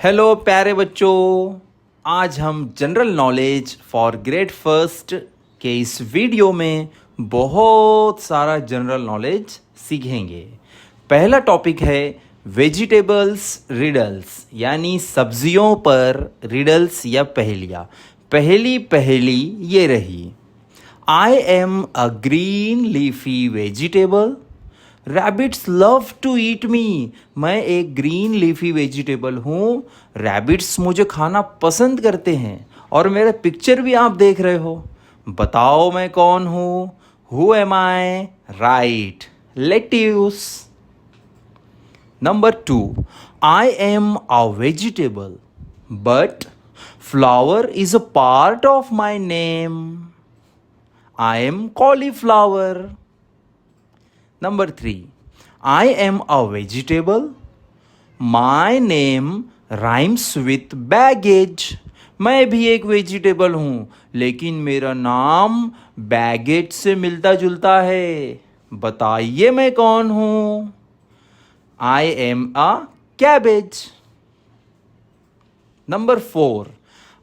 Hello प्यारे बच्चों, आज हम general knowledge for grade first के इस वीडियो में बहुत सारा जनरल नॉलेज सीखेंगे। पहला टॉपिक है वेजिटेबल्स रिडल्स, यानी सब्जियों पर रिडल्स या पहेलियाँ। पहली ये रही, I am a green leafy vegetable, rabbits love to eat me. मैं एक ग्रीन लीफी वेजिटेबल हूँ, रैबिट्स मुझे खाना पसंद करते हैं। और मेरा पिक्चर भी आप देख रहे हो, बताओ मैं कौन हूँ? Who am I? Right, lettuce. Number 2, I am a vegetable but flower is a part of my name, I am cauliflower. Number 3, I am a vegetable. My name rhymes with baggage. मैं भी एक vegetable हूँ, लेकिन मेरा नाम baggage से मिलता जुलता है। बताइए मैं कौन हूँ? I am a cabbage. Number 4,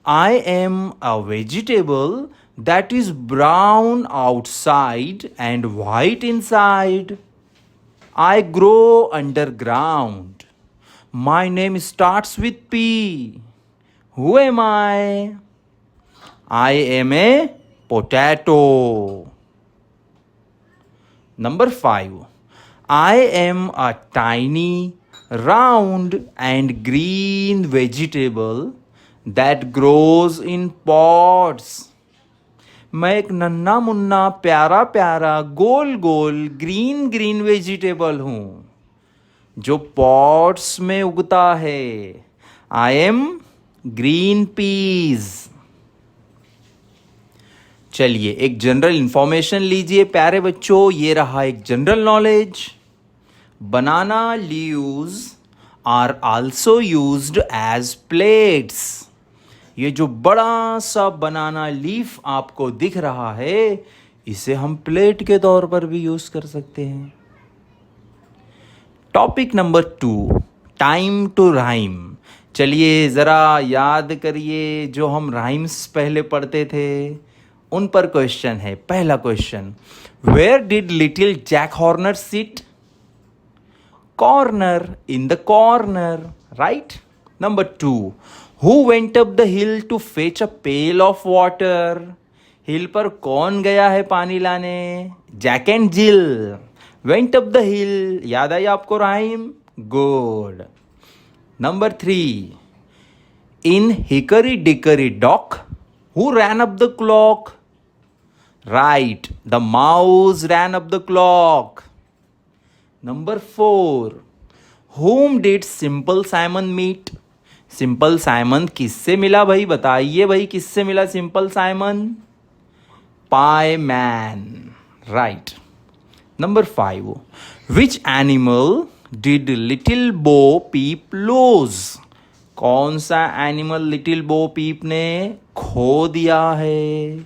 I am a vegetable that is brown outside and white inside. I grow underground. My name starts with P. Who am I? I am a potato. Number 5, I am a tiny, round and green vegetable that grows in pots. मैं एक नन्हा मुन्ना प्यारा प्यारा गोल गोल green green vegetable हूँ जो pots में उगता है। I am green peas. चलिए एक जनरल इंफॉर्मेशन लीजिए प्यारे बच्चों, ये रहा एक general knowledge. Banana leaves are also used as plates. ये जो बड़ा सा बनाना लीफ आपको दिख रहा है, इसे हम प्लेट के तौर पर भी यूज कर सकते हैं। Topic number 2, time to rhyme. चलिए ज़रा याद करिए जो हम राइम्स पहले पढ़ते थे, उन पर क्वेश्चन है। पहला question, where did little Jack Horner sit? Corner, in the corner, right. Number 2, Who went up the hill to fetch a pail of water? Hill पर कौन गया है पानी लाने? Jack and Jill went up the hill. याद आई आपको rhyme? Good. Number 3, in hickory dickory dock who ran up the clock? Right, the mouse ran up the clock. Number 4, whom did simple Simon meet? Simple Simon किससे मिला भाई? बताइए भाई, किससे मिला simple Simon? Pie man, right. Number 5, which animal did little Bo pep loose? कौन सा animal little Bo पीप ने खो दिया है?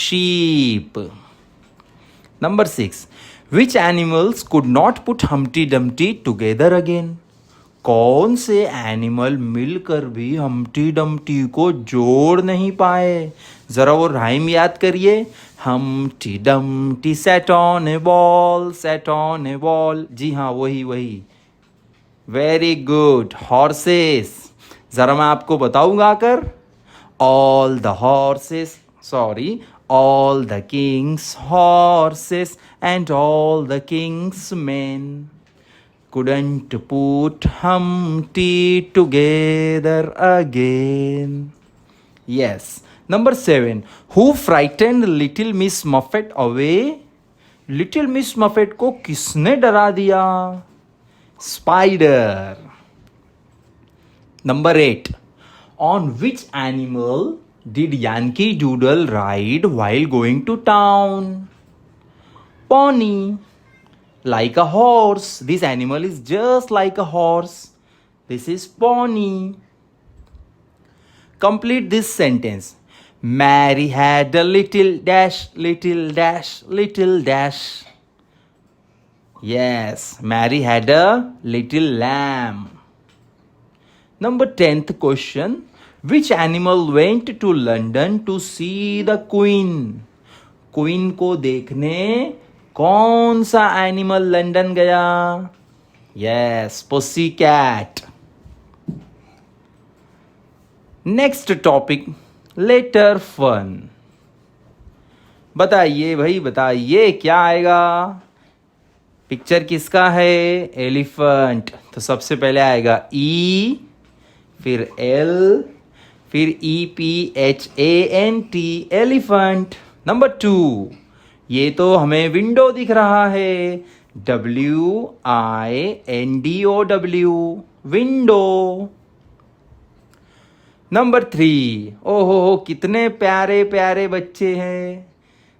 Sheep. Number 6, which animals could not put Humpty Dumpty together again? कौन से एनिमल मिलकर भी हम्टी डम्टी को जोड़ नहीं पाए? जरा वो राइम याद करिए। Humpty Dumpty sat on a wall, sat on a wall. जी हाँ, वही वही। Very good, horses. जरा मैं आपको बताऊंगा आकर। All the horses, sorry, all the king's horses and all the king's men couldn't put Humpty together again. Yes. Number 7, who frightened little Miss Muffet away? Little Miss Muffet को किसने डरा दिया? Spider. Number 8, on which animal did Yankee Doodle ride while going to town? Pony. Like a horse. This animal is just like a horse. This is pony. Complete this sentence. Mary had a little dash, little dash, little dash. Yes, Mary had a little lamb. Number 10th question. Which animal went to London to see the Queen? Queen को देखने कौन सा animal London गया? Yes, pussy cat. Next topic, letter fun. बताइए भाई, बताइए क्या आएगा. पिक्चर किसका है? एलिफेंट. तो सबसे पहले आएगा ई, फिर एल, फिर EPHANT, एलिफेंट. नंबर 2, ये तो हमें विंडो दिख रहा है. WINDOW, window. नंबर 3, ओहो कितने प्यारे प्यारे बच्चे हैं.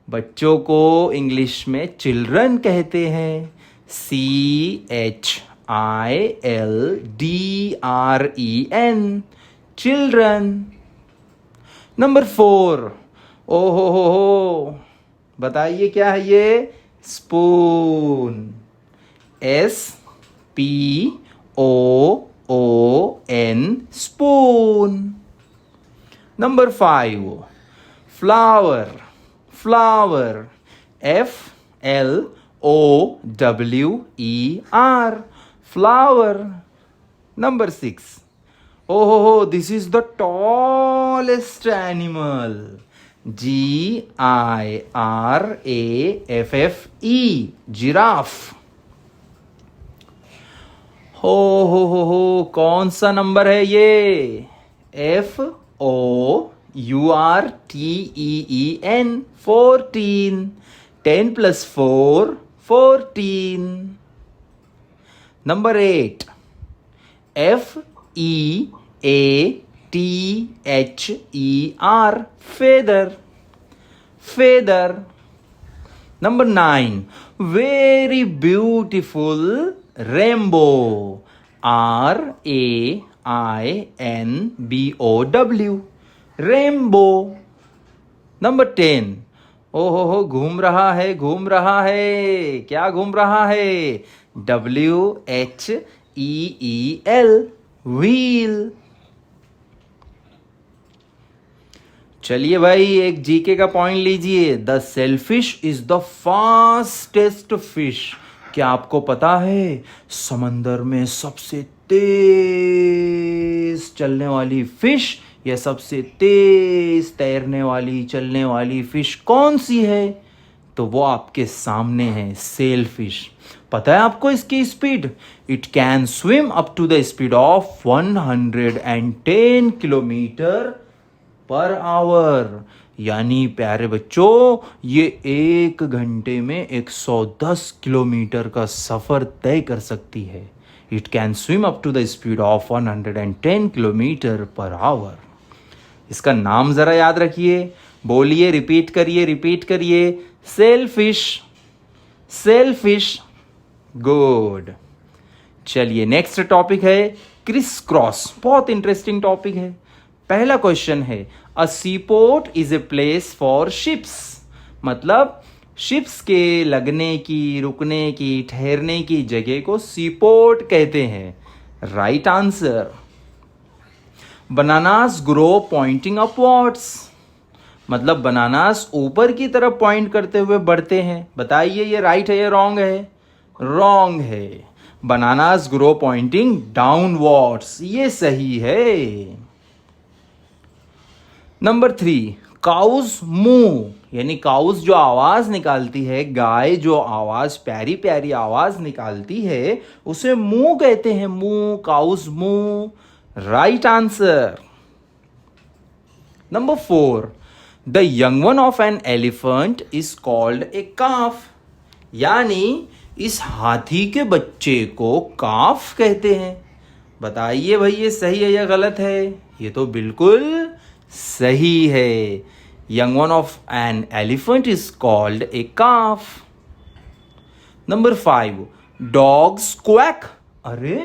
बच्चों को इंग्लिश में चिल्ड्रन कहते हैं. CHILDREN, children. नंबर 4, ओहो बताइए क्या है ये? Spoon. SPOON, spoon. Number 5, flower. Flower. FLOWER, flower. Number 6, ओहो this is the tallest animal. GIRAFFE, giraffe. हो कौन सा नंबर है ये? FOURTEEN, 14. 10 + 4, 14. Number 8, FEATHER, feather. Feather. Number 9, very beautiful rainbow. RAINBOW, rainbow. Number 10, ओहो घूम रहा है, घूम रहा है. क्या घूम रहा है? WHEEL, wheel. चलिए भाई, एक जीके का पॉइंट लीजिए. The shellfish is the fastest fish. क्या आपको पता है समंदर में सबसे तेज चलने वाली फिश या सबसे तेज तैरने वाली चलने वाली फिश कौन सी है? तो वो आपके सामने है, सेलफिश. पता है आपको इसकी speed? It can swim up to the speed of 110 kilometre per hour. यानी प्यारे बच्चों, ये 1 घंटे में 110 किलोमीटर का सफर तय कर सकती है. It can swim up to the speed of 110 kilometre per hour. इसका नाम जरा याद रखिए. बोलिए, रिपीट करिए, रिपीट करिए. सेलफिश. सेलफिश. गुड. चलिए नेक्स्ट टॉपिक है क्रिस क्रॉस. बहुत इंटरेस्टिंग टॉपिक है. पहला क्वेश्चन है, a seaport is a place for ships. मतलब शिप्स के लगने की, रुकने की, ठहरने की जगह को सीपोर्ट कहते हैं. Right answer. Bananas grow pointing upwards. मतलब बनानास ऊपर की तरफ पॉइंट करते हुए बढ़ते हैं. बताइए ये राइट है या रॉन्ग है? रॉन्ग है. Bananas grow pointing downwards. ये सही है. Number 3, cows move. यानी काउज जो आवाज निकालती है, गाय जो आवाज, प्यारी प्यारी आवाज निकालती है, उसे मूव कहते हैं. Moo, cows moo. Right answer. Number 4, the young one of an elephant is called a calf. यानी इस हाथी के बच्चे को काफ कहते हैं. बताइए भाई ये सही है या गलत है? ये तो बिल्कुल सही है. Young one of an elephant is called a calf. Number 5, dogs quack. अरे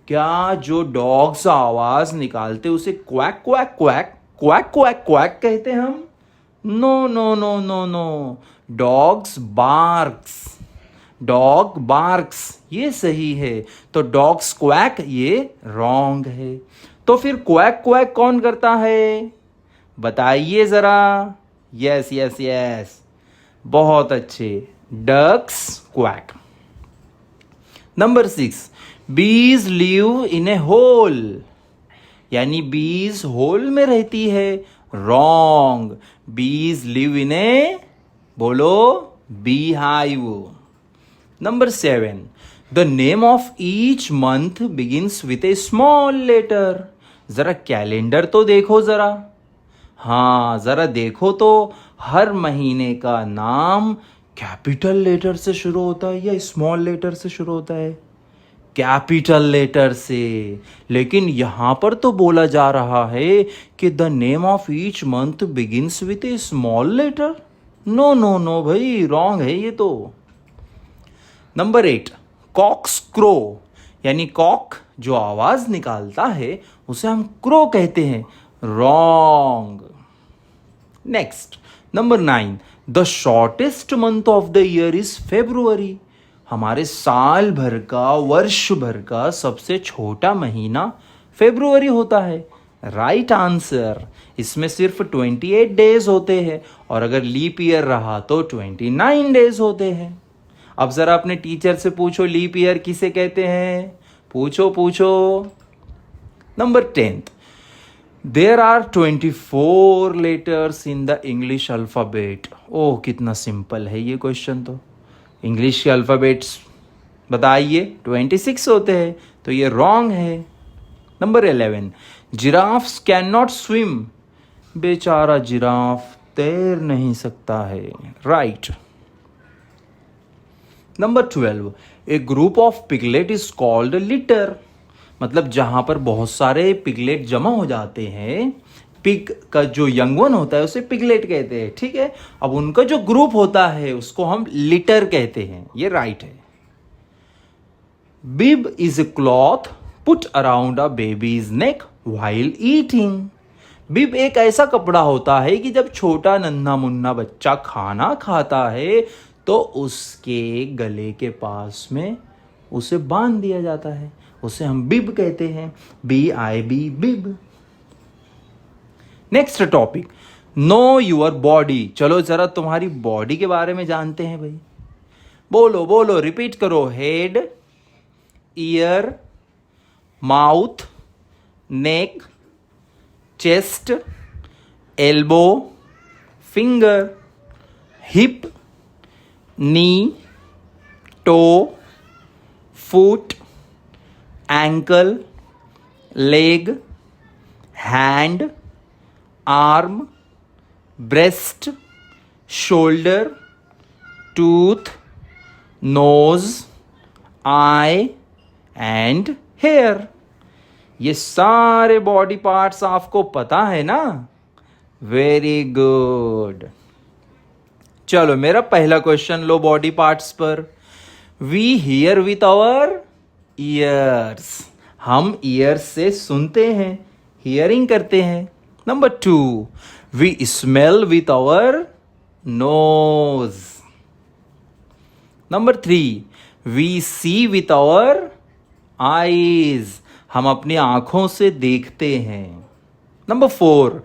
क्या जो डॉग्स आवाज निकालते उसे quack quack quack quack quack quack कहते हम? No no no no no. Dogs barks. Dog barks ये सही है. तो डॉग्स क्वैक ये रॉन्ग है. तो फिर क्वैक क्वैक कौन करता है? बताइए जरा। यस यस यस, बहुत अच्छे, डक्स क्वैक। नंबर 6, बीज लिव इन ए होल, यानी बीज होल में रहती है। रॉन्ग, बीज लिव इन ए, बोलो, bee hive. Number 7, the name of each month begins with a small letter. जरा कैलेंडर तो देखो जरा, हाँ जरा देखो तो, हर महीने का नाम कैपिटल लेटर से शुरू होता है या स्मॉल लेटर से शुरू होता है? कैपिटल लेटर से। लेकिन यहां पर तो बोला जा रहा है कि the name of each month begins with a small letter. No no no भाई, रॉन्ग है ये तो। नंबर 8, कॉक्स क्रो, यानी कॉक जो आवाज निकालता है उसे हम क्रो कहते हैं। Wrong. Next, number 9, the shortest month of the year is February. हमारे साल भर का, वर्ष भर का सबसे छोटा महीना फेब्रुवरी होता है। Right answer. इसमें सिर्फ 28 डेज होते हैं और अगर लीप ईयर रहा तो 29 डेज होते हैं। अब जरा अपने टीचर से पूछो, लीप ईयर किसे कहते हैं? पूछो पूछो। Number 10, there are 24 letters in the English alphabet. ओह कितना सिंपल है ये क्वेश्चन तो। इंग्लिश के अल्फ़ाबेट्स बताइए, 26 होते हैं, तो ये रॉन्ग है। Number 11, giraffes can not swim. बेचारा जिराफ तैर नहीं सकता है। Right. Number 12, A group of piglet is called litre. मतलब जहां पर बहुत सारे पिगलेट जमा हो जाते हैं, पिग का जो यंग वन होता है उसे पिगलेट कहते हैं, ठीक है। अब उनका जो ग्रुप होता है उसको हम लिटर कहते हैं। ये राइट है। Bib is a cloth put around a baby's neck while eating. Bib एक ऐसा कपड़ा होता है कि जब छोटा नन्हा मुन्ना बच्चा खाना खाता है तो उसके गले के पास में उसे बांध दिया जाता है, उसे हम बिब कहते हैं। BIB, bib. Next topic, know your body. चलो जरा तुम्हारी बॉडी के बारे में जानते हैं भाई। बोलो बोलो, रिपीट करो। Head, ear, mouth, neck, chest, elbow, finger, hip, knee, toe, foot, ankle, leg, hand, arm, breast, shoulder, tooth, nose, eye and hair. ये सारे बॉडी पार्ट्स आपको पता है ना? Very good. चलो मेरा पहला क्वेश्चन लो बॉडी पार्ट्स पर। We hear with our ears. हम ईयर्स से सुनते हैं, हियरिंग करते हैं। Number 2, we smell with our nose. Number 3, we see with our eyes. हम अपनी आंखों से देखते हैं। Number 4,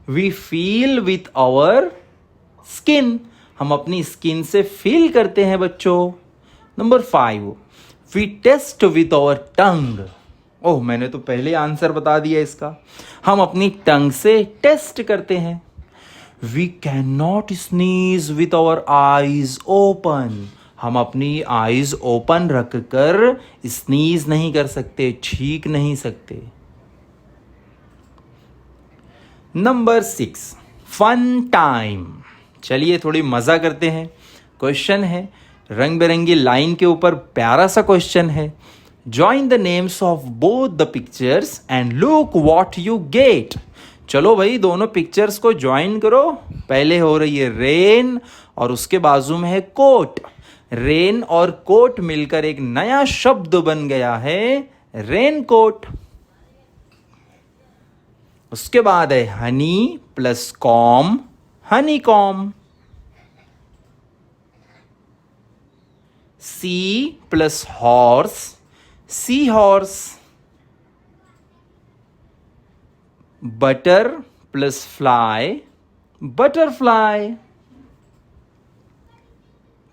we feel with our skin. हम अपनी स्किन से फील करते हैं बच्चों। Number 5, we taste with our tongue. ओह मैंने तो पहले आंसर बता दिया इसका। हम अपनी टंग से टेस्ट करते हैं। We can not sneeze with our eyes open. हम अपनी आईज ओपन रखकर स्नीज नहीं कर सकते, छींक नहीं सकते। Number 6, fun time. चलिए थोड़ी मजा करते हैं। क्वेश्चन है, रंग बिरंगी लाइन के ऊपर प्यारा सा क्वेश्चन है। Join the names of both the pictures and look what you get. चलो भाई दोनों पिक्चर्स को ज्वाइन करो। पहले हो रही है रेन और उसके बाजू में है कोट। रेन और कोट मिलकर एक नया शब्द बन गया है, रेन कोट। उसके बाद है honey plus comb, honeycomb. Sea plus horse, seahorse. Butter plus fly, butterfly.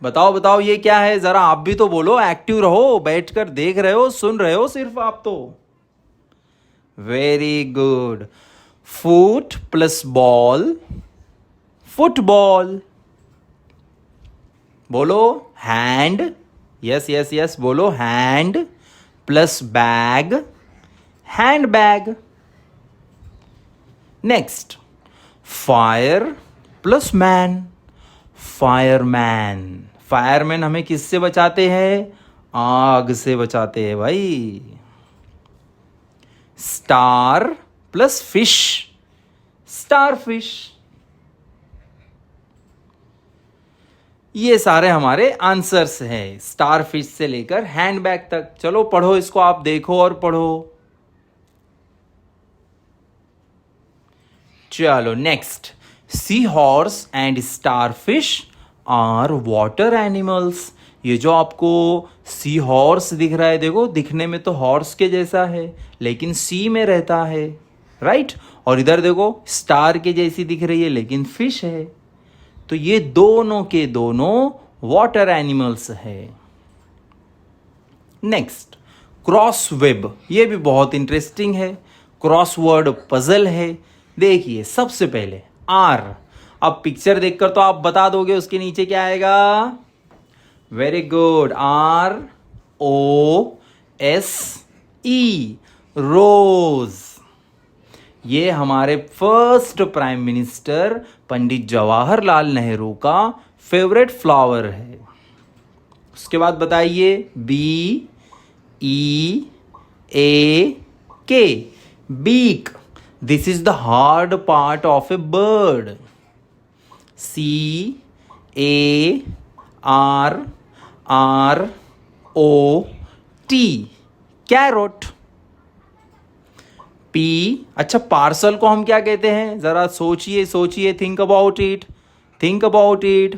बताओ बताओ ये क्या है, जरा आप भी तो बोलो, एक्टिव रहो, बैठकर देख रहे हो, सुन रहे हो सिर्फ आप तो। Very good. Foot plus ball, football. बोलो हैंड, यस यस यस बोलो, hand plus bag, hand bag. Next, fire plus man, fireman. Fireman हमें किससे बचाते हैं? आग से बचाते हैं भाई। Star plus fish, star fish. ये सारे हमारे आंसर्स हैं, स्टार फिश से लेकर हैंडबैग तक। चलो पढ़ो इसको, आप देखो और पढ़ो। चलो next, sea horse and star fish are water animals. ये जो आपको सी हॉर्स दिख रहा है, देखो दिखने में तो हॉर्स के जैसा है लेकिन सी में रहता है, राइट। और इधर देखो स्टार के जैसी दिख रही है लेकिन फिश है। तो ये दोनों के दोनों वाटर एनिमल्स है। Next, cross web. ये भी बहुत इंटरेस्टिंग है, क्रॉसवर्ड पजल है। देखिए सबसे पहले आर, अब पिक्चर देखकर तो आप बता दोगे उसके नीचे क्या आएगा। Very good, R O S E, rose. ये हमारे first prime minister Pandit Jawaharlal Nehru का फेवरेट फ्लावर है। उसके बाद बताइए, B E A K, beak. This is the hard part of a bird. C A R R O T, carrot. P, अच्छा parcel को हम क्या कहते हैं, जरा सोचिए सोचिए, think about it, think about it.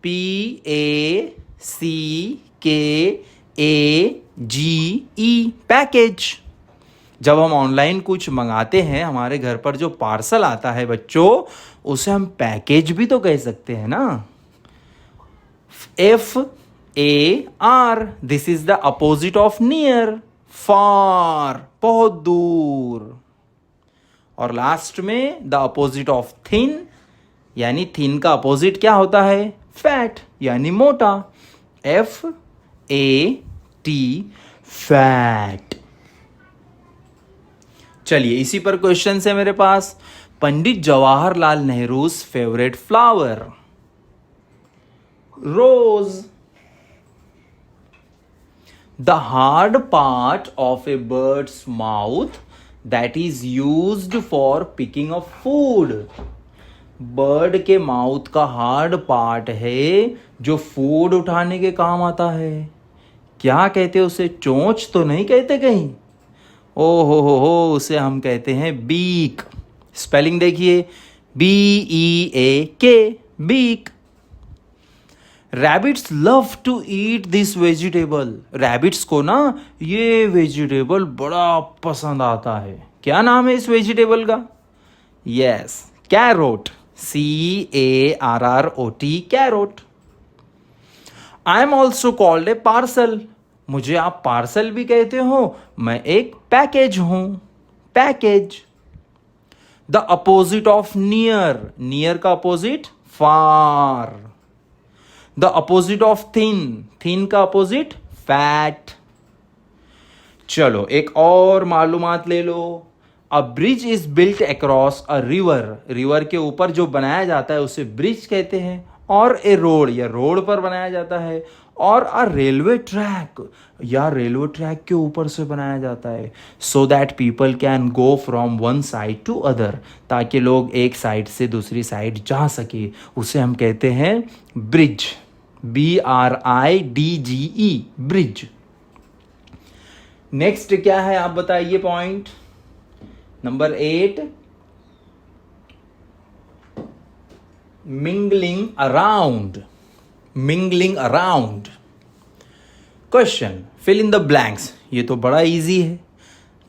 P A C K A ji E, package. जब हम ऑनलाइन कुछ मंगाते हैं, हमारे घर पर जो पार्सल आता है बच्चों, उसे हम पैकेज भी तो कह सकते हैं ना। F A R, this is the opposite of near, far, बहुत दूर। और लास्ट में द अपोजिट ऑफ थिन, यानी थिन का अपोजिट क्या होता है? फैट, यानी मोटा। F A T, fat. चलिए इसी पर क्वेश्चन है मेरे पास। Pandit Jawaharlal Nehru's favourite flower, rose. The hard part of a bird's mouth that is used for picking of food. Bird के माउथ का हार्ड पार्ट है जो फूड उठाने के काम आता है। क्या कहते हैं उसे? चोंच तो नहीं कहते कहीं? ओ हो, उसे हम कहते हैं बीक। स्पेलिंग देखिए, B E A K, beak. Rabbits love to eat this vegetable. Rabbits को ना ये वेजिटेबल बड़ा पसंद आता है। क्या नाम है इस वेजिटेबल का? Yes, carrot, C A R R O T, carrot. I am also called a parcel. मुझे आप पार्सल भी कहते हो, मैं एक पैकेज हूं, package. The opposite of near, near का opposite far. The opposite of thin, thin का अपोजिट फैट। चलो एक और मालूमात ले लो। A bridge is built across a river. River के ऊपर जो बनाया जाता है उसे ब्रिज कहते हैं। और ए रोड, या रोड पर बनाया जाता है। और अ रेलवे ट्रैक, या रेलवे ट्रैक के ऊपर से बनाया जाता है, so that people can go from one side to other, ताकि लोग एक साइड से दूसरी साइड जा सके। उसे हम कहते हैं ब्रिज, BRIDGE, ब्रिज। नेक्स्ट क्या है आप बताइए point number 8, mingling around, mingling around. Question, fill in the blanks. ये तो बड़ा इजी है।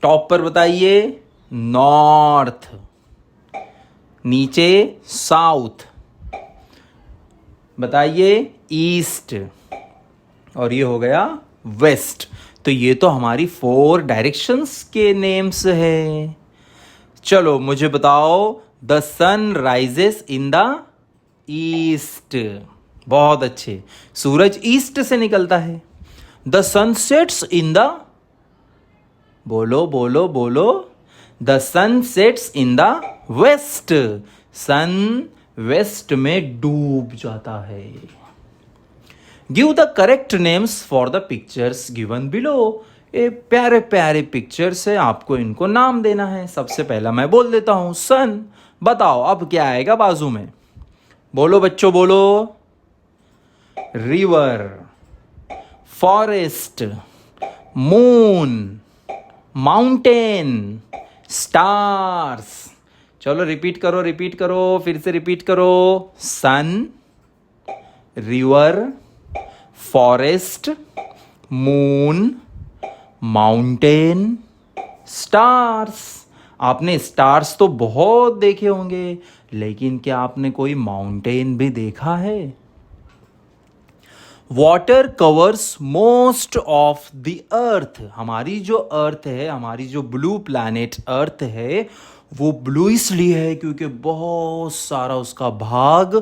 टॉप पर बताइए, नॉर्थ, नीचे साउथ, बताइए ईस्ट, और ये हो गया वेस्ट। तो ये तो हमारी 4 डायरेक्शंस के नेम्स है। चलो मुझे बताओ, the sun rises in the east. बहुत अच्छे, सूरज ईस्ट से निकलता है। The sun sets in the, बोलो बोलो बोलो, the sun sets in the west. Sun west में डूब जाता है। Give the correct names for the pictures given below. ये प्यारे प्यारे पिक्चर्स है, आपको इनको नाम देना है। सबसे पहला मैं बोल देता हूं सन। बताओ अब क्या आएगा बाजू में, बोलो बच्चों बोलो। River, forest, moon, mountain, stars. चलो रिपीट करो, रिपीट करो, फिर से रिपीट करो। Sun, river, forest, moon, mountain, stars. आपने स्टार्स तो बहुत देखे होंगे, लेकिन क्या आपने कोई माउंटेन भी देखा है? Water covers most of the earth. हमारी जो अर्थ है, हमारी जो ब्लू प्लैनेट अर्थ है, वो ब्लू इसलिए है क्योंकि बहुत सारा उसका भाग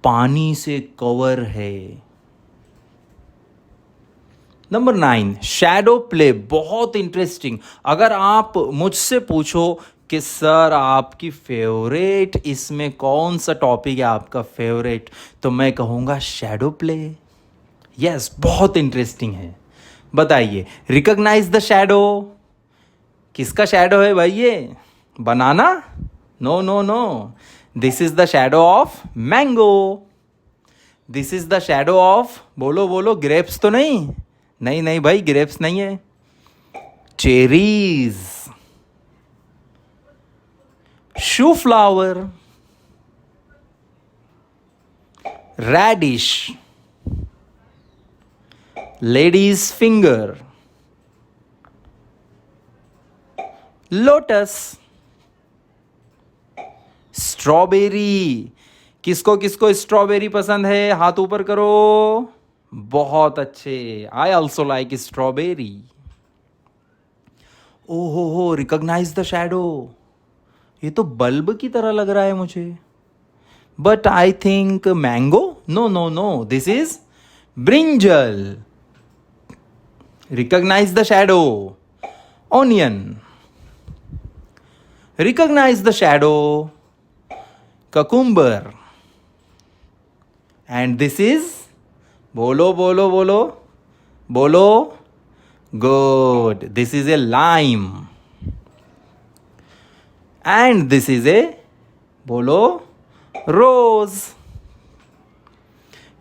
पानी से कवर है। Number 9, shadow play. बहुत इंटरेस्टिंग। अगर आप मुझसे पूछो कि सर आपकी फेवरेट इसमें कौन सा टॉपिक है आपका फेवरेट, तो मैं कहूँगा शैडो प्ले। यस, बहुत इंटरेस्टिंग है। बताइए, रिकॉग्नाइज द शैडो। किसका शैडो है भाई ये? Banana? No no no, this is the shadow of mango. This is the shadow of, बोलो बोलो, ग्रेप्स तो नहीं? नहीं नहीं भाई, ग्रेप्स नहीं है। Cherries, shoe flower, radish, ladies finger, lotus, strawberry. किसको किसको स्ट्रॉबेरी पसंद है? हाथ ऊपर करो। बहुत अच्छे, आई ऑल्सो लाइक स्ट्रॉबेरी। ओहो हो, रिकॉग्नाइज द शैडो। ये तो बल्ब की तरह लग रहा है मुझे, but I think mango. No no no, this is brinjal. Recognise the shadow. Onion, recognise the shadow. cucumber, and this is, बोलो बोलो बोलो बोलो, good, this is a lime, and this is a, बोलो, rose.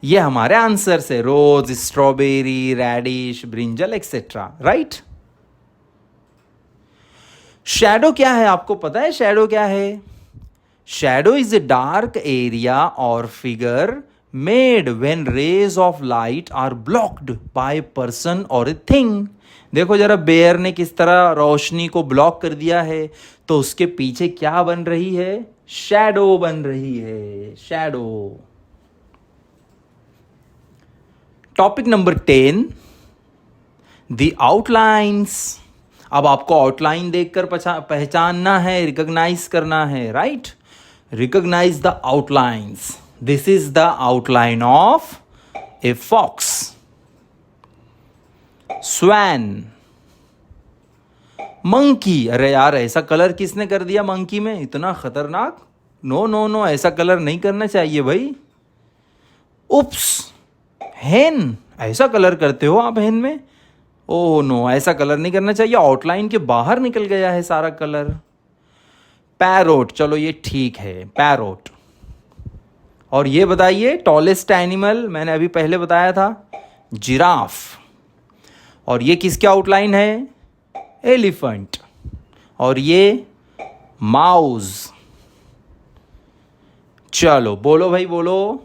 ये हमारे answer से, rose, strawberry, radish, brinjal etcetera, right. Shadow क्या है आपको पता है? शैडो क्या है? Shadow is a dark area or figure made when rays of light are blocked by person or a thing. देखो जरा, बेयर ने किस तरह रोशनी को ब्लॉक कर दिया है, तो उसके पीछे क्या बन रही है? शैडो बन रही है, shadow. Topic number 10, the outlines. अब आपको आउटलाइन देखकर पहचानना है, रिकॉग्नाइज करना है, right. Recognise the outlines. This is the outline of a fox, swan, monkey. अरे यार, ऐसा कलर किसने कर दिया मंकी में? इतना खतरनाक। नो नो नो, ऐसा कलर नहीं करना चाहिए भाई। उप्स, हेन। ऐसा कलर करते हो आप हेन में? ओह नो, ऐसा कलर नहीं करना चाहिए। आउटलाइन के बाहर निकल गया है सारा कलर। पैरोट, चलो ये ठीक है, पैरोट। और ये बताइए, टॉलेस्ट एनिमल, मैंने अभी पहले बताया था, जिराफ। और ये किसके आउटलाइन है? एलिफेंट। और ये माउस। चलो बोलो भाई बोलो।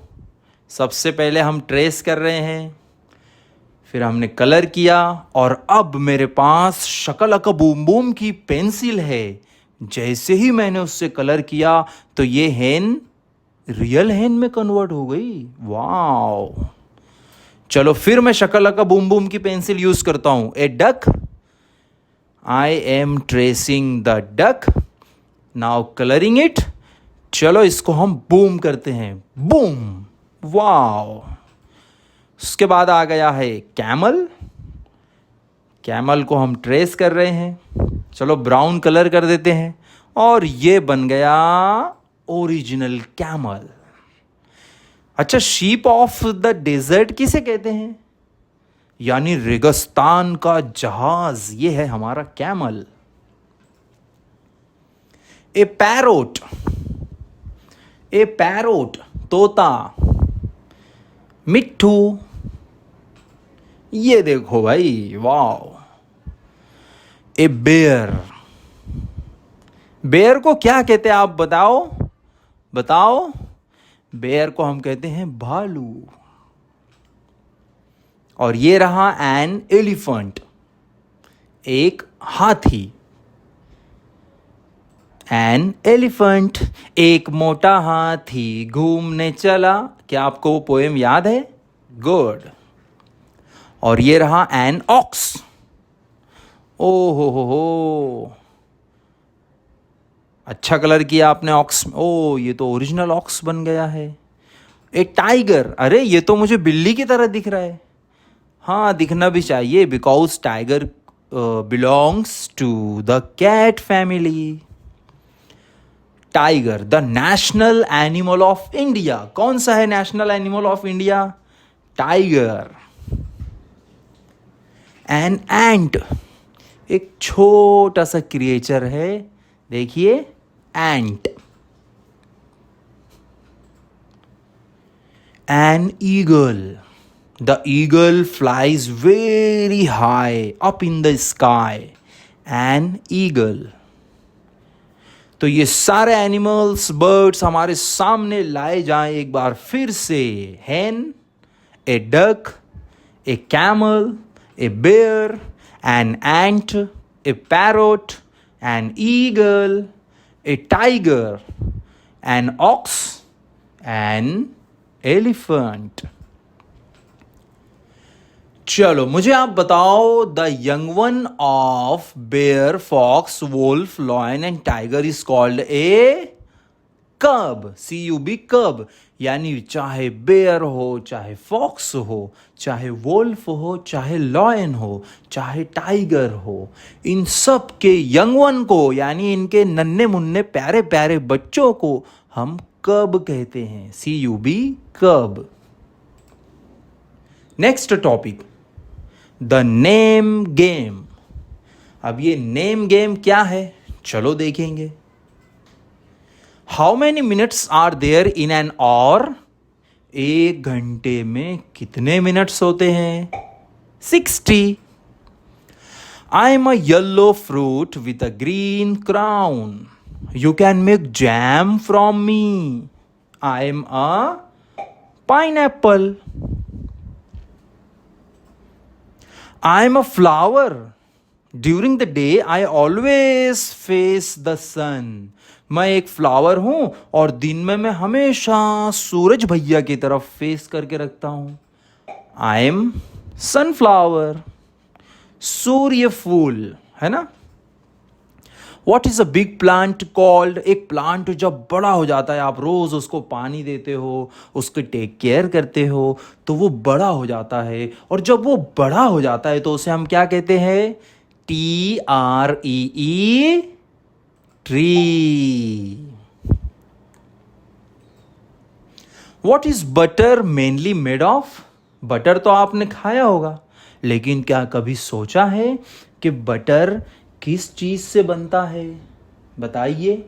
सबसे पहले हम ट्रेस कर रहे हैं, फिर हमने कलर किया, और अब मेरे पास शकलका बूम बूम की पेंसिल है, जैसे ही मैंने उससे कलर किया तो ये हेन रियल हेन में कन्वर्ट हो गई। वाओ। चलो फिर मैं शकलका बूम बूम की पेंसिल यूज करता हूं। A duck, I am tracing the duck, now colouring it. चलो इसको हम बूम करते हैं, बूम। वाओ। उसके बाद आ गया है कैमल। कैमल को हम ट्रेस कर रहे हैं। चलो ब्राउन कलर कर देते हैं और ये बन गया ओरिजिनल कैमल। अच्छा, शीप ऑफ द डेजर्ट किसे कहते हैं? यानी रेगिस्तान का जहाज, ये है हमारा कैमल। ए पैरोट, ए पैरोट तोता। मिट्ठू, ये देखो भाई, वाओ। ए बेयर, बेयर को क्या कहते हैं आप बताओ, बताओ। बेयर को हम कहते हैं भालू। और ये रहा एन एलिफेंट, एक हाथी। एन एलिफेंट, एक मोटा हाथी घूमने चला। क्या आपको वो पोएम याद है? गुड। और ये रहा एन ऑक्स। ओ हो, अच्छा कलर किया आपने ऑक्स। ओ, ये तो ओरिजिनल ऑक्स बन गया है। ए टाइगर, अरे ये तो मुझे बिल्ली की तरह दिख रहा है। हाँ, दिखना भी चाहिए, because tiger belongs to the cat family. Tiger, the national animal of India. कौन सा है national animal of India? Tiger. An ant, एक छोटा सा क्रिएचर है, देखिए, ant. An eagle, the eagle flies very high up in the sky. An eagle. तो ये सारे एनिमल्स, बर्ड्स हमारे सामने लाए जाएं एक बार फिर से। Hen, a duck, a camel, a bear, an ant, a parrot, an eagle, a tiger, an ox, an elephant. चलो मुझे आप बताओ, the young one of bear, fox, wolf, lion and tiger is called a cub. CUB, कब। यानी चाहे bear हो, चाहे fox हो, चाहे वोल्फ हो, चाहे लॉयन हो, चाहे टाइगर हो, इन सब के यंग वन को, यानी इनके नन्हे मुन्ने प्यारे प्यारे बच्चों को हम कब कहते हैं। CUB, cub. Next topic, the name game. अब ये नेम गेम क्या है, चलो देखेंगे। How many minutes are there in an hour. एक घंटे में कितने मिनट्स होते हैं? 60। I am a yellow fruit with a green crown. You can make jam from me. I am a pineapple. I am a flower. During the day, I always face the sun. मैं एक flower हूं और दिन में मैं हमेशा सूरज भैया की तरफ फेस करके रखता हूं। आई एम सनफ्लावर, सूर्य फूल, है ना। What is a big plant called. एक प्लांट जब बड़ा हो जाता है, आप रोज उसको पानी देते हो, उसकी टेक केयर करते हो, तो वो बड़ा हो जाता है। और जब वो बड़ा हो जाता है तो उसे हम क्या कहते हैं? TREE, tree. What is butter mainly made of. Butter तो आपने खाया होगा, लेकिन क्या कभी सोचा है कि बटर किस चीज से बनता है? बताइए।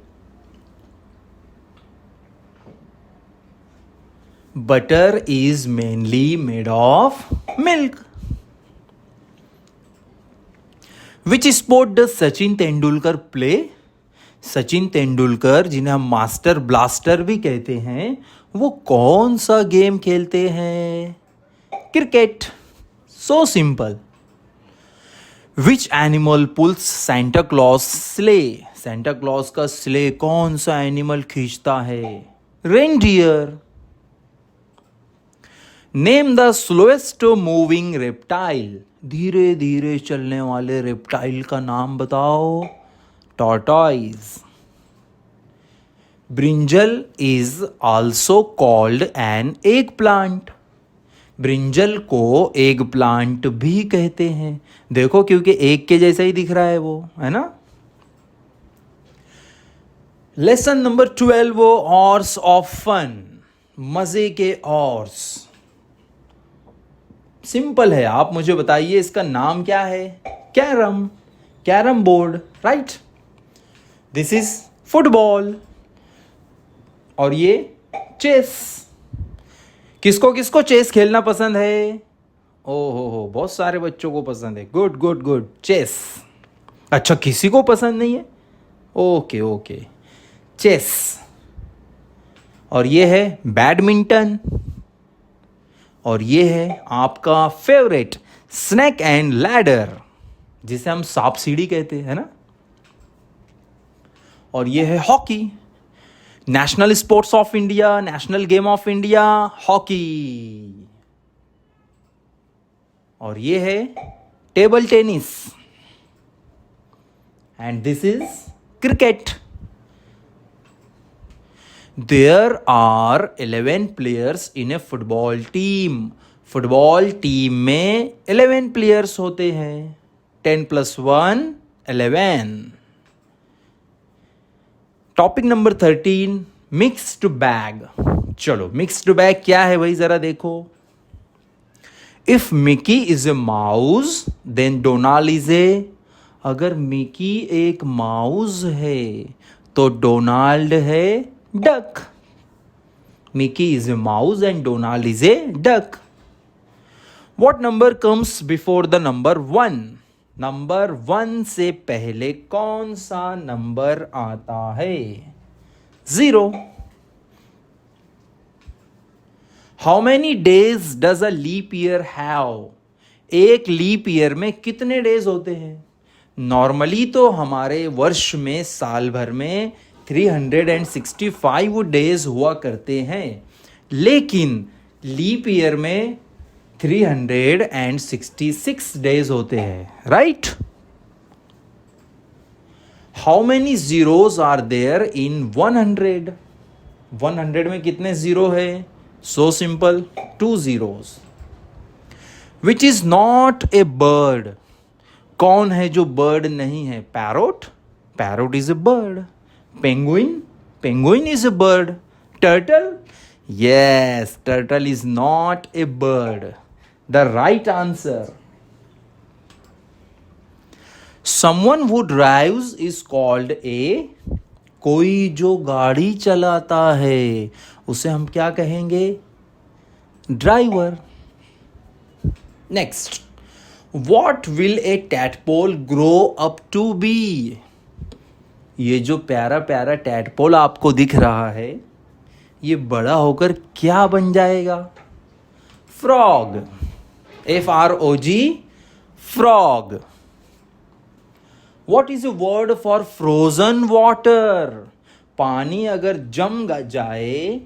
Butter is mainly made of milk. Which sport does Sachin Tendulkar play. Sachin Tendulkar, जिन्हें हम मास्टर ब्लास्टर भी कहते हैं, वो कौन सा गेम खेलते हैं? Cricket. So simple. Which animal pulls Santa Claus sleigh. Santa Claus का स्ले कौन सा एनिमल खींचता है? Reindeer. Name the slowest moving reptile, धीरे धीरे चलने वाले रेप्टाइल का नाम बताओ। Tortoise. Brinjal is also called an egg plant, brinjal को एग प्लांट भी कहते हैं। देखो क्योंकि एग के जैसा ही दिख रहा है वो, है ना। Lesson number 12, horse of fun, मजे के हॉर्स। सिंपल है, आप मुझे बताइए इसका नाम क्या है? Carrom, carrom board, right. This is football और ये चेस। किसको किसको चेस खेलना पसंद है? ओहो हो, बहुत सारे बच्चों को पसंद है। Good good good, chess. अच्छा, किसी को पसंद नहीं है? Okay okay, chess. और ये है बैडमिंटन, और ये है आपका फेवरेट स्नेक एंड लैडर, जिसे हम सांप सीढ़ी कहते हैं, है ना। और ये है hockey, national sports of India, national game of India, hockey. और ये है table tennis, and this is cricket. There are 11 players in a football team, football team में 11 प्लेयर्स होते हैं। 10 + 1 11। Topic number 13, mixed bag. चलो, मिक्स्ड बैग क्या है भाई, जरा देखो। If Mickey is a mouse then Donald is a, अगर मिकी एक माउस है तो डोनाल्ड है duck. Mickey is a mouse and Donald is a duck. What number comes before the number 1? Number 1 से पहले कौन सा नंबर आता है? 0। How many days does a leap year have? एक लीप ईयर में कितने डेज होते हैं? नॉर्मली तो हमारे वर्ष में, साल भर में 365 डेज हुआ करते हैं, लेकिन लीप ईयर में 366 डेज होते हैं, right. How many zeros are there in 100? 100 में कितने जीरो है? So simple, 2 zeros। Which is not a bird, कौन है जो बर्ड नहीं है? Parrot, parrot is a bird. Penguin, penguin is a bird. Turtle, yes, turtle is not a bird. The right answer. Someone who drives is called a, कोई जो गाड़ी चलाता है उसे हम क्या कहेंगे? Driver. Next, what will a tadpole grow up to be? ये जो प्यारा प्यारा टैडपोल आपको दिख रहा है, ये बड़ा होकर क्या बन जाएगा? Frog, FROG, frog. What is a word for frozen water? पानी अगर जम जाए,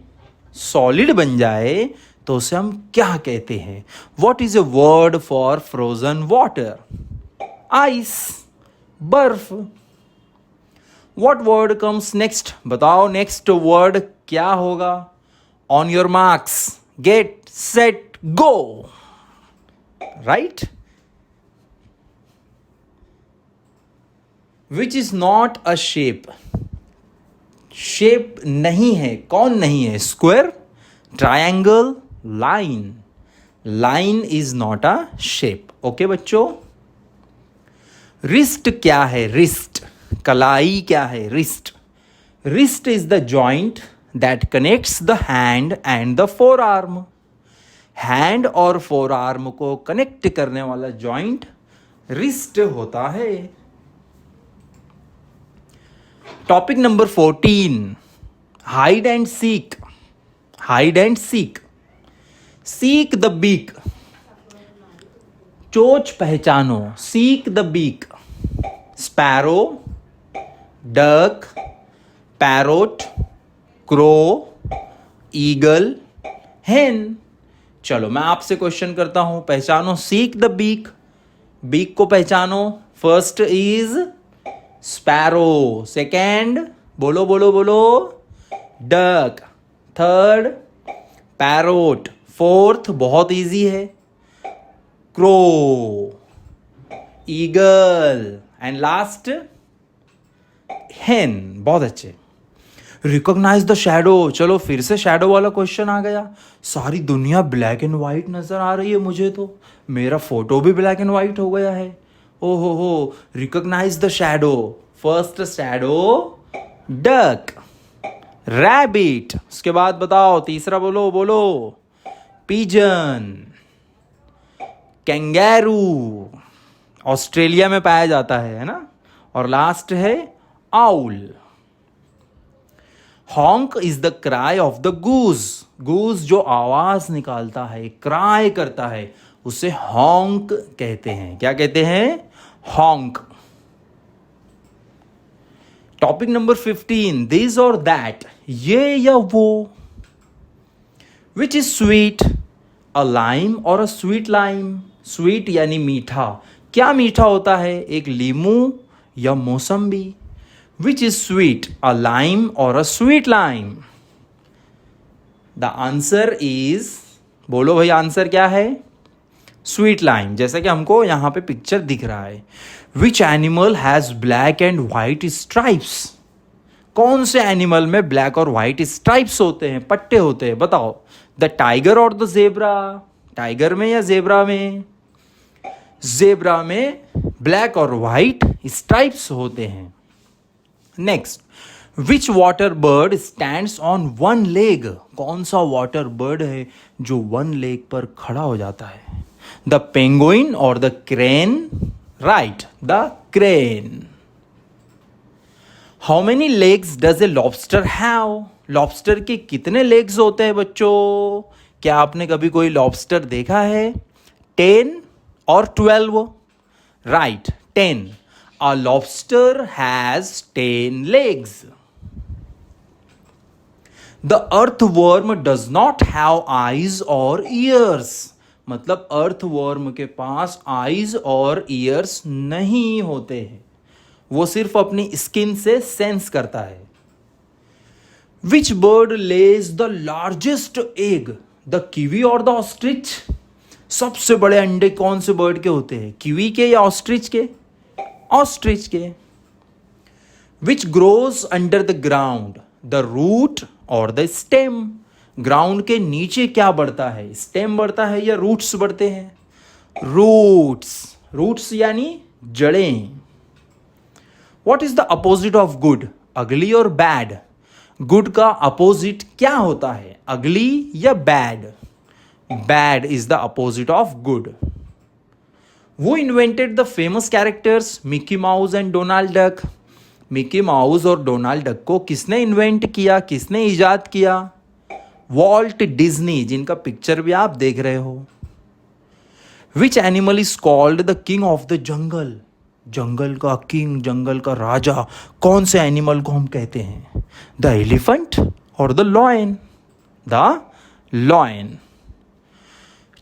सॉलिड बन जाए, तो उसे हम क्या कहते हैं? What is a word for frozen water? Ice, बर्फ। What word comes next? बताओ नेक्स्ट वर्ड क्या होगा? On your marks, get set go, right. Which is not a shape, shape नहीं है, कौन नहीं है? Square, triangle, line. Line is not a shape. Okay बच्चों। रिस्ट क्या है? रिस्ट, कलाई क्या है? Wrist, wrist is the joint that connects the hand and the forearm. Hand और फोरआर्म को कनेक्ट करने वाला जॉइंट रिस्ट होता है। Topic number 14, hide and seek. Hide and seek, seek the beak, चोंच पहचानो, seek the beak. Sparrow, duck, parrot, crow, eagle, hen. चलो मैं आपसे क्वेश्चन करता हूं, पहचानो सीक द बीक। बीक को पहचानो। फर्स्ट इज स्पैरो, सेकेंड बोलो बोलो बोलो डक, थर्ड पैरोट, फोर्थ बहुत इजी है crow, eagle and last hen. बहुत अच्छे। Recognise the shadow. चलो फिर से शैडो वाला क्वेश्चन आ गया। सारी दुनिया ब्लैक एंड वाइट नजर आ रही है मुझे, तो मेरा फोटो भी ब्लैक एंड वाइट हो गया है। ओहो हो। Recognise the shadow. First shadow duck, rabbit. उसके बाद बताओ तीसरा, बोलो बोलो पिजन, कैंगैरू, ऑस्ट्रेलिया में पाया जाता है ना। और लास्ट है owl. Honk is the cry of the goose. Goose जो आवाज निकालता है, क्राई करता है, उसे हॉन्क कहते हैं। क्या कहते हैं? हॉन्क। टॉपिक नंबर 15, दिस और दैट, ये या वो। विच is sweet, a lime or a sweet lime. Sweet यानी मीठा। क्या मीठा होता है? एक लीमू या मौसम्बी। Which is sweet, a lime or a sweet lime. The answer is, बोलो भाई आंसर क्या है? स्वीट लाइम, जैसा कि हमको यहां पे पिक्चर दिख रहा है। Which animal has black and white stripes. कौन से एनिमल में ब्लैक और व्हाइट स्ट्राइप्स होते हैं, पट्टे होते हैं? बताओ। द टाइगर और द जेब्रा। टाइगर में या जेब्रा में? जेब्रा में ब्लैक और व्हाइट स्ट्राइप्स होते हैं। Next, which water bird stands on one leg. कौन सा वाटर बर्ड है जो वन लेग पर खड़ा हो जाता है? द पेंगुइन और the crane. Right, the crane. How many legs does a lobster have. Lobster के कितने लेग्स होते हैं बच्चों? क्या आपने कभी कोई लॉबस्टर देखा है? 10 और 12? Right, 10। A lobster has 10 legs. The earthworm does not have eyes or ears. मतलब earthworm के पास eyes और ears नहीं होते हैं, वो सिर्फ अपनी स्किन से सेंस करता है। Which bird lays the largest egg? The kiwi or the ostrich? सबसे बड़े अंडे कौन से बर्ड के होते हैं, किवी के या ऑस्ट्रिच के? ऑस्ट्रिच के। Which grows under the ground, the root और द स्टेम। ग्राउंड के नीचे क्या बढ़ता है, स्टेम बढ़ता है या रूट्स बढ़ते हैं? रूट्स। रूट्स यानी जड़ें। What is the opposite of good, अगली और बैड? गुड का अपोजिट क्या होता है, अगली या bad? Bad is the opposite of good. Who invented the famous characters Mickey mouse and Donald duck? Mickey mouse और डोनाल्ड डक को किसने इन्वेंट किया, किसने इजाद किया? वॉल्ट डिज्नी, जिनका पिक्चर भी आप देख रहे हो। Which animal is called the king of the jungle? जंगल का किंग, जंगल का राजा, कौन से एनिमल को हम कहते हैं? द एलिफेंट और द लॉयन? The lion.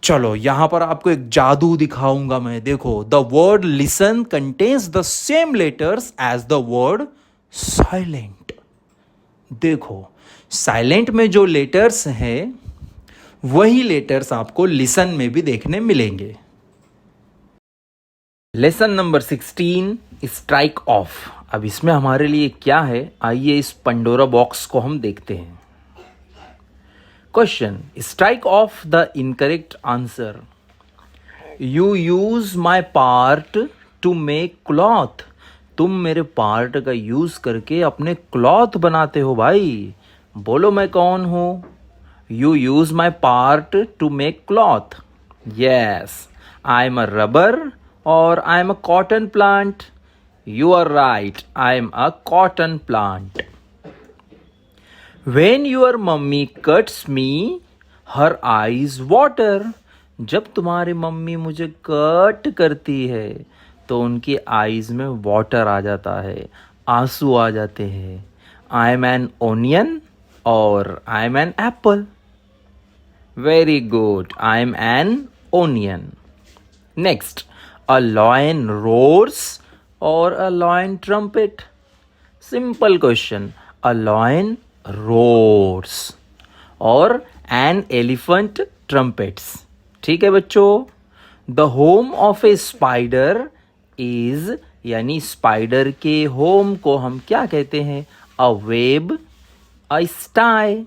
चलो यहां पर आपको एक जादू दिखाऊंगा मैं, देखो। The word listen contains the same letters as the word silent. देखो, साइलेंट में जो लेटर्स हैं वही लेटर्स आपको लिसन में भी देखने मिलेंगे। Lesson number 16, strike off. अब इसमें हमारे लिए क्या है, आइए इस पंडोरा बॉक्स को हम देखते हैं। Question, strike off the incorrect answer. You use my part to make cloth. तुम मेरे पार्ट का यूज करके अपने क्लॉथ बनाते हो भाई। बोलो मैं कौन हूं? You use my part to make cloth. Yes, I am a rubber or I am a cotton plant. You are right, I am a cotton plant. When your mummy cuts me, her eyes water. जब तुम्हारी mummy मुझे cut करती है तो उनकी eyes में water आ जाता है, आंसू आ जाते हैं। आई am an onion or I am an apple. Very good, I am an onion. Next, a lion roars or a lion trumpet. Simple question, a lion roars or an elephant trumpets. ठीक है बच्चों। The home of a spider is, यानी spider के home को हम क्या कहते हैं? A web, a sty.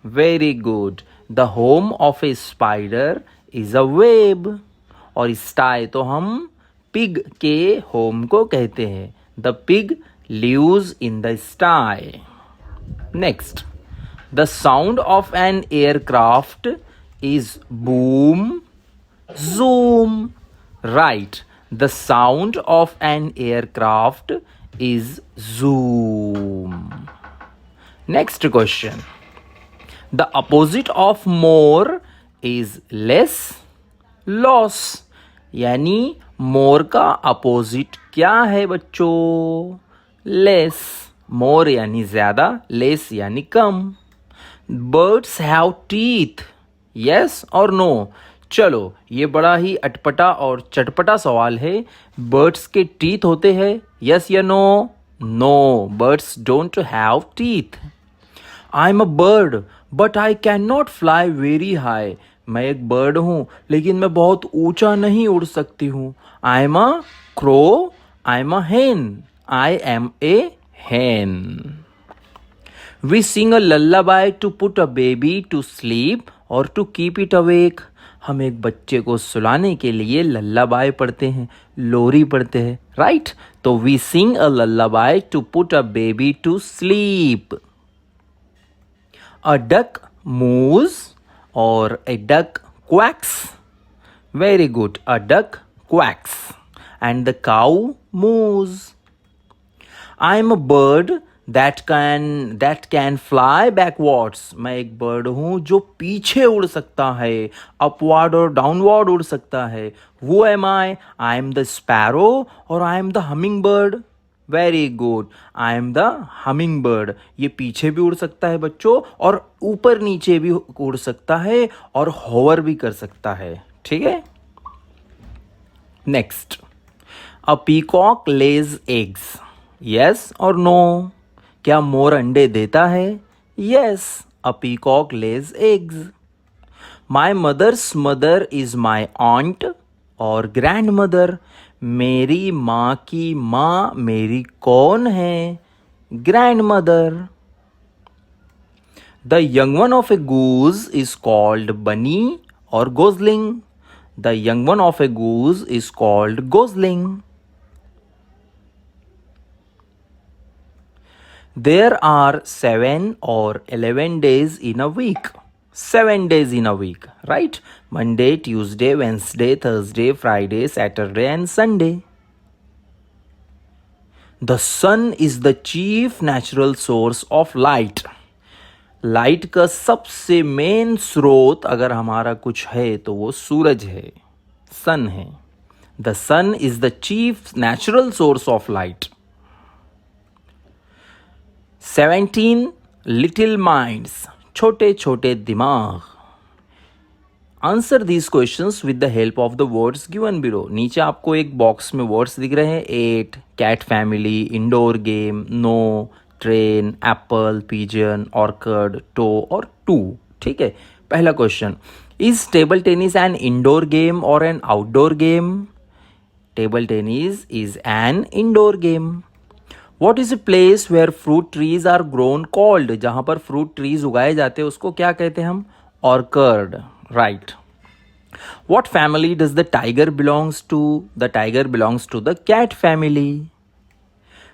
Very good, the home of a spider is a web. और स्टाई तो हम पिग के होम को कहते हैं। The pig lives in the sty. Next, the sound of an aircraft is boom, zoom. Right. The sound of an aircraft is zoom. Next question. The opposite of more is less, loss. यानी more का opposite क्या है बच्चों? less. more यानी ज़्यादा, less यानी कम। Birds have teeth. Yes or no? चलो, ये बड़ा ही अटपटा और चटपटा सवाल है। बर्ड्स के टीथ होते हैं? यस या no? No, birds don't have teeth. I am a bird but I can not fly very high. मैं एक बर्ड हूँ लेकिन मैं बहुत ऊंचा नहीं उड़ सकती हूँ। I am a crow, I am a hen, I am a hen. We sing a lullaby to put a baby to sleep or to keep it awake. हम एक बच्चे को सुलाने के लिए लल्लाबाई पढ़ते हैं, लोरी पढ़ते हैं, राइट? तो we sing a lullaby to put a baby to sleep. A duck moos or a duck quacks. Very good, a duck quacks and the cow moos. I am a bird that can fly backwards. मैं एक bird हूँ जो पीछे उड़ सकता है, upward और downward उड़ सकता है। Who am I am the sparrow or I am the hummingbird. Very good, I am the hummingbird. ये पीछे भी उड़ सकता है बच्चों और ऊपर नीचे भी उड़ सकता है और होवर भी कर सकता है। ठीक है। Next, a peacock lays eggs. Yes और नो? क्या मोर अंडे देता है? Yes, a peacock lays eggs. My mother's mother is my aunt और ग्रैंड मदर। मेरी माँ की माँ मेरी कौन है? Grandmother. The young one of a goose is called bunny or gosling. The young one of a goose is called gosling. There are 7 or 11 days in a week. 7 days in a week, right? Monday, Tuesday, Wednesday, Thursday, Friday, Saturday, and Sunday. The sun is the chief natural source of light. Light का सबसे main स्रोत अगर हमारा कुछ है तो वो सूरज है, सन है। The sun is the chief natural source of light. 17 little minds, छोटे छोटे दिमाग। Answer these questions with the help of the words given below. नीचे आपको एक बॉक्स में वर्ड्स दिख रहे हैं। 8, cat family, indoor game, no, train, apple, pigeon, orchid, toe और टू। ठीक है। पहला question, is table tennis an indoor game or an outdoor game? Table tennis is an indoor game. What is a place where fruit trees are grown called? जहाँ पर fruit trees उगाए जाते हैं उसको क्या कहते हैं हम? Orchard, right? What family does the tiger belongs to? The tiger belongs to the cat family.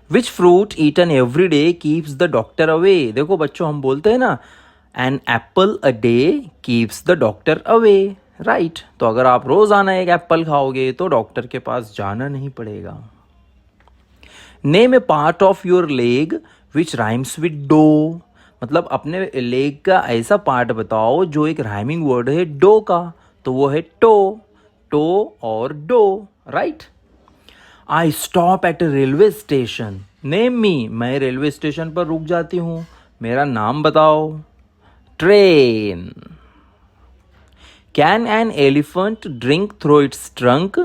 Which fruit eaten every day keeps the doctor away? देखो बच्चों, हम बोलते हैं ना, an apple a day keeps the doctor away, right? तो अगर आप रोजाना एक एप्पल खाओगे तो डॉक्टर के पास जाना नहीं पड़ेगा। Name a part of your leg which rhymes with do. मतलब अपने लेग का ऐसा पार्ट बताओ जो एक राइमिंग वर्ड है डो का, तो वो है टो। टो और doe, right? I stop at a railway station. Name me. मैं रेलवे स्टेशन पर रुक जाती हूँ. मेरा नाम बताओ. Train. Can an elephant drink through it's trunk.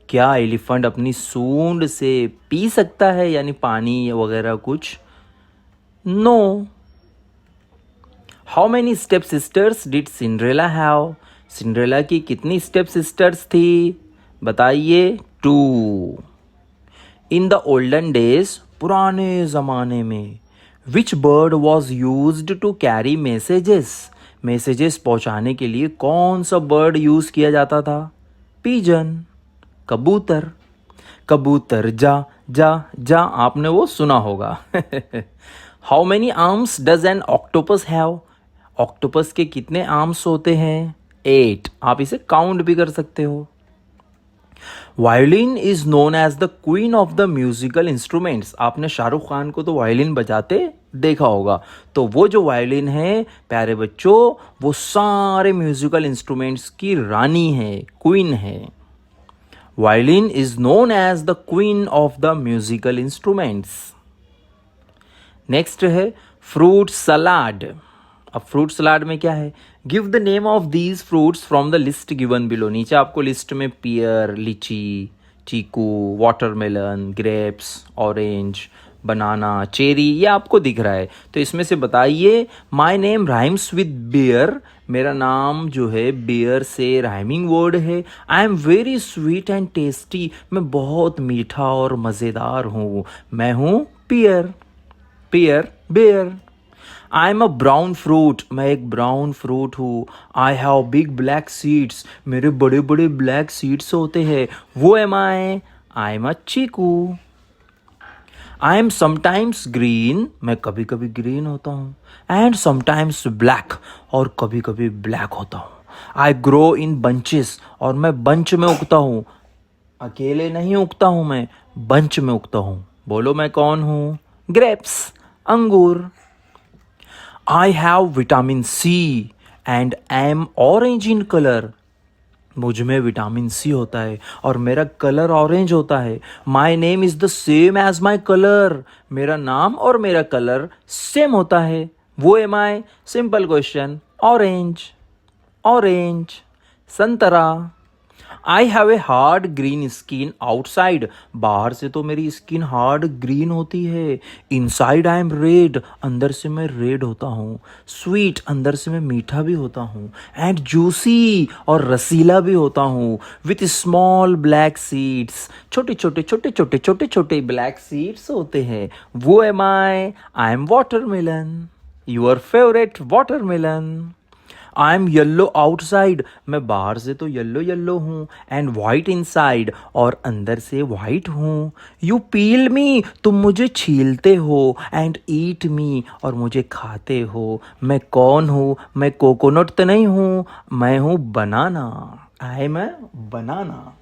क्या एलिफेंट अपनी सूंड से पी सकता है, यानी पानी वगैरह कुछ? No. How many step sisters did Cinderella have. Cinderella की कितनी स्टेप सिस्टर्स थी? बताइए. 2. इन द ओल्डन डेज, पुराने ज़माने में, which bird was used to carry messages. Messages पहुंचाने के लिए कौन सा बर्ड यूज़ किया जाता था? पिजन. कबूतर. कबूतर जा जा जा, आपने वो सुना होगा. How many arms does N octopus have. Octopus के कितने आर्म्स होते हैं? 8. आप इसे काउंट भी कर सकते हो. Violin is known as the queen of the musical instruments. आपने शाहरुख खान को तो वायलिन बजाते देखा होगा. तो वो जो वायलिन है प्यारे बच्चों, वो सारे म्यूजिकल इंस्ट्रूमेंट्स की रानी है, क्वीन है. Violin is known as the queen of the musical instruments. Next है फ्रूट सलाड. अब फ्रूट सलाड में क्या है? Give the name of these fruits from the list given below. नीचे आपको लिस्ट में pear, lychee, chikoo, watermelon, grapes, orange, banana, cherry, ये आपको दिख रहा है. तो इसमें से बताइए. My name rhymes with bear. मेरा नाम जो है बियर से राइमिंग वर्ड है. आई am very sweet and tasty. मैं बहुत मीठा और मज़ेदार हूँ. मैं हूँ pear. Pear, beer. I am a brown fruit. मैं एक ब्राउन फ्रूट हूँ. I have big black seeds. मेरे बड़े बड़े ब्लैक सीड्स होते हैं. वो am I am a chikoo. I am sometimes green. मैं कभी कभी ग्रीन होता हूँ. And sometimes black. और कभी कभी ब्लैक होता हूँ. I grow in bunches. और मैं बंच में उगता हूँ. अकेले नहीं उगता हूँ मैं, बंच में उगता हूँ. बोलो मैं कौन हूँ? ग्रेप्स, अंगूर. I have vitamin C and am orange in colour. मुझ में विटामिन सी होता है और मेरा कलर ऑरेंज होता है. My name is the same as my colour. मेरा नाम और मेरा कलर सेम होता है. Who am I? Simple question. Orange. Orange, संतरा. I have a hard green skin outside. बाहर से तो मेरी स्किन हार्ड ग्रीन होती है. Inside I am red. अंदर से मैं रेड होता हूँ. स्वीट, अंदर से मैं मीठा भी होता हूँ. एंड जूसी, और रसीला भी होता हूँ. With small black seeds. छोटे छोटे छोटे छोटे छोटे छोटे ब्लैक सीड्स होते हैं. वो am I am watermelon. Your favourite watermelon. I am yellow outside. मैं बाहर से तो येल्लो येल्लो हूँ. एंड वाइट इनसाइड, और अंदर से वाइट हूँ. You peel me. तुम मुझे छीलते हो. एंड ईट मी, और मुझे खाते हो. मैं कौन हूँ? मैं कोकोनट तो नहीं हूँ. मैं हूँ banana. I am a banana.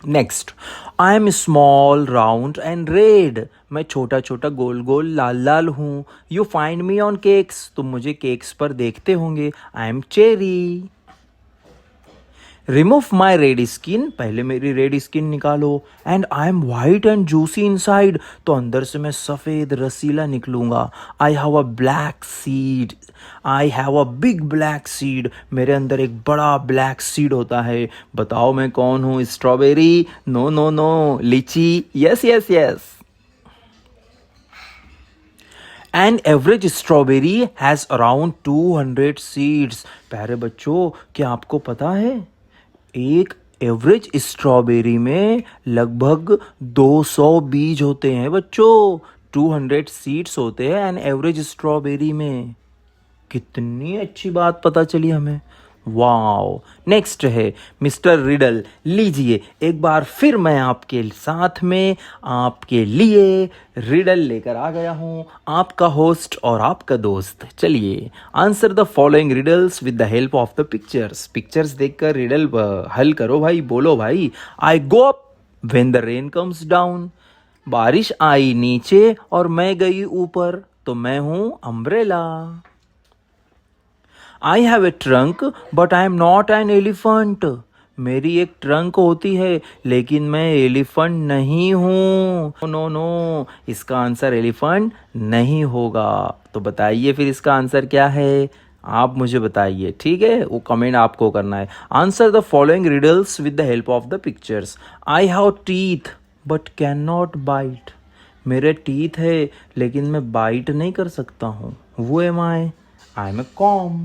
Next. I am small, round and red. मैं छोटा छोटा, गोल गोल, लाल लाल हूँ. You find me on cakes. तुम मुझे केक्स पर देखते होंगे. I am cherry. Remove my red skin. पहले मेरी रेड स्किन निकालो. And I am white and juicy inside. तो अंदर से मैं सफ़ेद रसीला निकलूंगा. I have a black seed. I have a big black seed. मेरे अंदर एक बड़ा ब्लैक सीड होता है. बताओ मैं कौन हूँ? Strawberry? No no no. Lychee? Yes yes yes. An average strawberry has around 200 seeds. प्यारे बच्चों, क्या आपको पता है एक एवरेज स्ट्रॉबेरी में लगभग 200 बीज होते हैं बच्चों. 200 सीड्स होते हैं एन एवरेज स्ट्रॉबेरी में. कितनी अच्छी बात पता चली हमें. वाओ. नेक्स्ट है मिस्टर रिडल. लीजिए, एक बार फिर मैं आपके साथ में आपके लिए रिडल लेकर आ गया हूँ. आपका होस्ट और आपका दोस्त. चलिए, answer the following riddles with the help of the pictures. Pictures देखकर रिडल हल करो भाई. बोलो भाई. I go up when the rain comes down. बारिश आई नीचे और मैं गई ऊपर, तो मैं हूँ umbrella. I have a trunk, but I am not an elephant. मेरी एक ट्रंक होती है लेकिन मैं एलिफेंट नहीं हूँ। नो नो, इसका आंसर एलिफेंट नहीं होगा। तो बताइए फिर इसका आंसर क्या है, आप मुझे बताइए, ठीक है, वो कमेंट आपको करना है। Answer the following riddles with the help of the pictures. I have teeth but can not bite. मेरे टीथ है लेकिन मैं बाइट नहीं कर सकता हूँ। Who am I am a comb.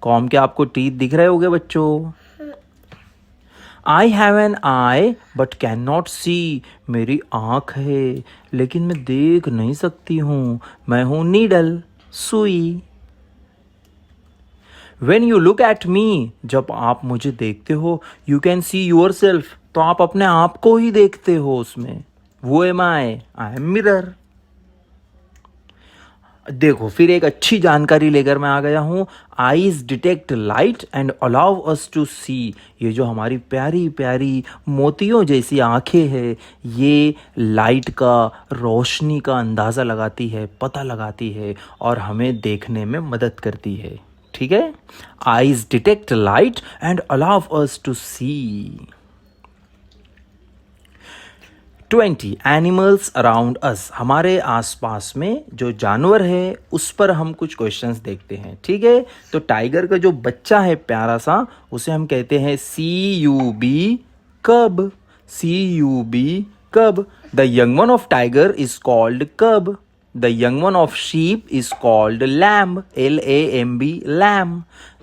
Comb के आपको टीथ दिख रहे होंगे बच्चों। I have an eye but can not see. मेरी आँख है लेकिन मैं देख नहीं सकती हूँ। मैं हूँ नीडल, सुई। When you look at me, जब आप मुझे देखते हो, you can see your self, तो आप अपने आप को ही देखते हो उसमें। वो एम आई एम मिरर। देखो फिर एक अच्छी जानकारी लेकर मैं आ गया हूँ। Eyes detect light and allow us to see. ये जो हमारी प्यारी प्यारी मोतियों जैसी आंखें हैं, ये लाइट का, रोशनी का अंदाज़ा लगाती है, पता लगाती है और हमें देखने में मदद करती है। ठीक है, eyes detect light and allow us to see. 20 animals around us. हमारे आसपास में जो जानवर है उस पर हम कुछ क्वेश्चंस देखते हैं, ठीक है। तो टाइगर का जो बच्चा है प्यारा सा, उसे हम कहते हैं CUB, कब। CUB, कब। The young one of tiger is called कब। The young one of sheep is called lamb, LAMB, lamb.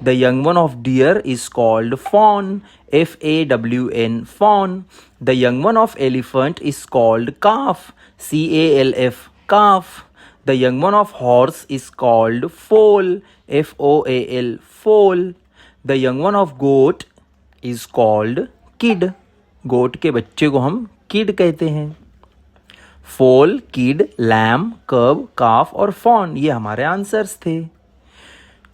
The young one of deer is called fawn, FAWN, fawn. The young one of elephant is called calf, CALF, calf. The young one of horse is called foal, FOAL, foal. The young one of goat is called kid. गोट के बच्चे को हम kid कहते हैं। फोल, kid, lamb, कब, काफ और fawn, ये हमारे आंसर्स थे।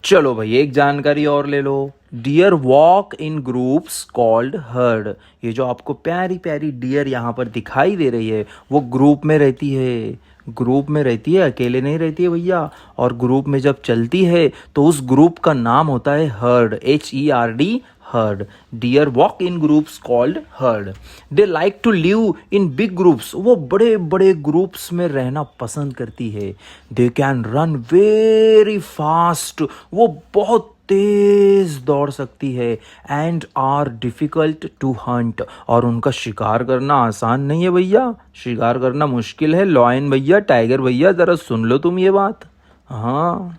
चलो भाई एक जानकारी और ले लो। Deer walk in groups called herd. ये जो आपको प्यारी प्यारी डियर यहाँ पर दिखाई दे रही है, वो ग्रुप में रहती है। ग्रुप में रहती है, अकेले नहीं रहती है भैया। और ग्रुप में जब चलती है तो उस ग्रुप का नाम होता है heard, HERD, herd. Deer walk in groups called herd. They like to live in big groups. वो बड़े बड़े ग्रुप्स में रहना पसंद करती है। They can run very fast. वो बहुत तेज दौड़ सकती है। And are difficult to hunt. और उनका शिकार करना आसान नहीं है भैया, शिकार करना मुश्किल है। लॉयन भैया, टाइगर भैया, ज़रा सुन लो तुम ये बात। हाँ,